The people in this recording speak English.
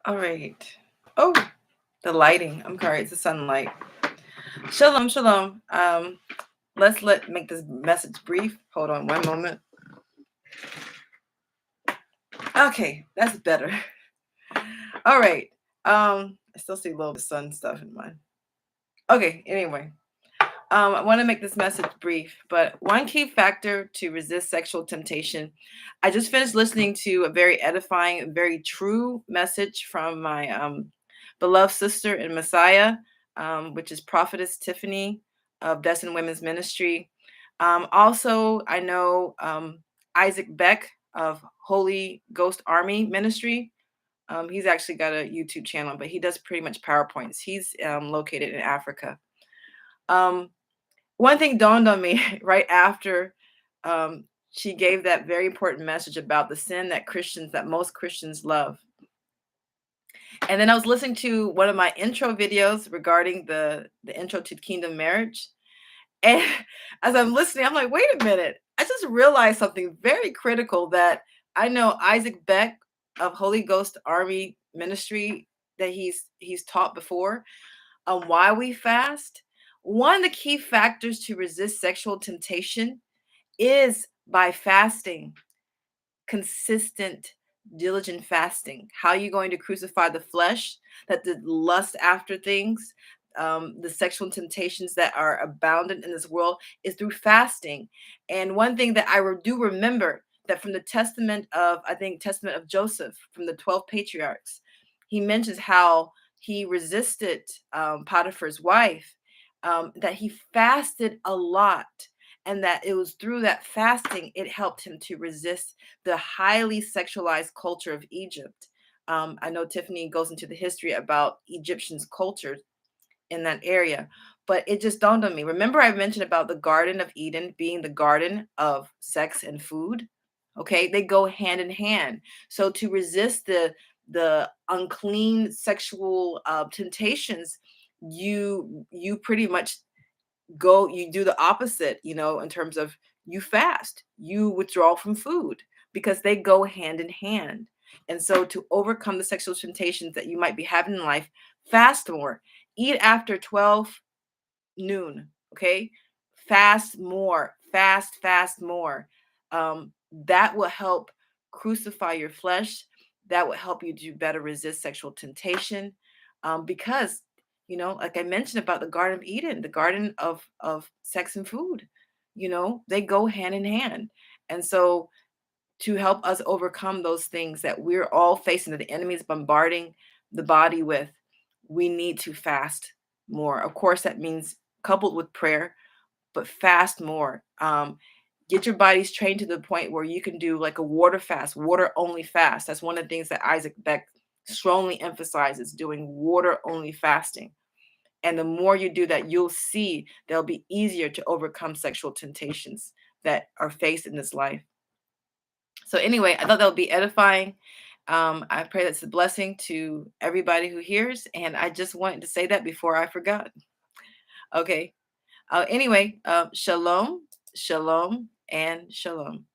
All right. Oh, the lighting. I'm sorry, it's the sunlight. Shalom, shalom. Let's make this message brief. Hold on one moment. Okay, that's better. All right. I still see a little bit of sun stuff in mine. Okay, anyway. I want to make this message brief, but one key factor to resist sexual temptation. I just finished listening to a very edifying, very true message from my beloved sister in Messiah, which is Prophetess Tiffany of Destin Women's Ministry. Also, I know Isaac Beck of Holy Ghost Army Ministry. He's actually got a YouTube channel, but he does pretty much PowerPoints. He's located in Africa. Um, One thing dawned on me right after she gave that very important message about the sin that most Christians love. And then I was listening to one of my intro videos regarding the intro to Kingdom Marriage. And as I'm listening, I'm like, wait a minute. I just realized something very critical that I know Isaac Beck of Holy Ghost Army Ministry that he's taught before on why we fast. One of the key factors to resist sexual temptation is by fasting, consistent, diligent fasting. How are you going to crucify the flesh, that the lust after things, the sexual temptations that are aboundant in this world is through fasting. And one thing that do remember that from the testament of, I think, testament of Joseph, from the 12 patriarchs, he mentions how he resisted Potiphar's wife, that he fasted a lot, and that it was through that fasting it helped him to resist the highly sexualized culture of Egypt. I know Tiffany goes into the history about Egyptians' culture in that area, but it just dawned on me. Remember, I mentioned about the Garden of Eden being the garden of sex and food. Okay, they go hand in hand. So to resist the unclean sexual temptations, you pretty much you do the opposite, in terms of you fast, you withdraw from food, because they go hand in hand. And so to overcome the sexual temptations that you might be having in life, fast more, eat after 12 noon. Okay, fast more, fast more. That will help crucify your flesh. That will help you do better resist sexual temptation, because like I mentioned about the Garden of Eden, the garden of sex and food, they go hand in hand. And so to help us overcome those things that we're all facing, that the enemy is bombarding the body with, we need to fast more. Of course, that means coupled with prayer, but fast more. Get your bodies trained to the point where you can do like a water fast, water only fast. That's one of the things that Isaac Beck strongly emphasizes, doing water only fasting. And the more you do that, you'll see they'll be easier to overcome sexual temptations that are faced in this life. So anyway, I thought that would be edifying. I pray that's a blessing to everybody who hears. And I just wanted to say that before I forgot. Okay. Anyway, shalom, shalom, and shalom.